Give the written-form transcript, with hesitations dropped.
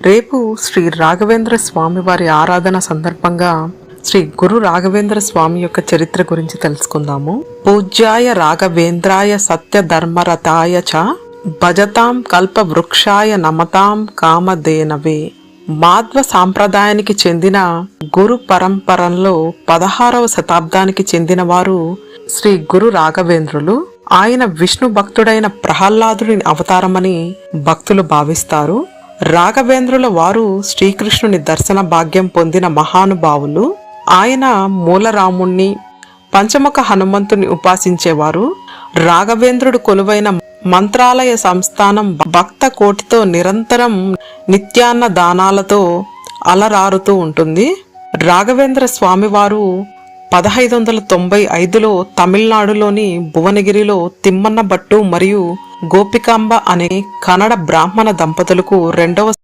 రేపు శ్రీ రాఘవేంద్ర స్వామి వారి ఆరాధన సందర్భంగా శ్రీ గురు రాఘవేంద్ర స్వామి యొక్క చరిత్ర గురించి తెలుసుకుందాము. పూజ్యాయ రాఘవేంద్రాయ సత్య ధర్మరతాయ చ భజతాం కల్ప వృక్షాయ నమతాం కామధేనవే. మాధ్వ సాంప్రదాయానికి చెందిన గురు పరంపరలో 16వ శతాబ్దానికి చెందిన వారు శ్రీ గురు రాఘవేంద్రులు. ఆయన విష్ణు భక్తుడైన ప్రహ్లాదుని అవతారమని భక్తులు భావిస్తారు. రాఘవేంద్రుల వారు శ్రీకృష్ణుని దర్శన భాగ్యం పొందిన మహానుభావులు. ఆయన మూలరాముణ్ణి, పంచముఖ హనుమంతుని ఉపాసించేవారు. రాఘవేంద్రుడు కొలువైన మంత్రాలయ సంస్థానం భక్త కోటితో నిరంతరం నిత్యాన్న దానాలతో అలరారుతూ ఉంటుంది. రాఘవేంద్ర స్వామివారు 1595లో తమిళనాడులోని భువనగిరిలో తిమ్మన్న భట్టు మరియు గోపికాంబ అనే కన్నడ బ్రాహ్మణ దంపతులకు రెండవ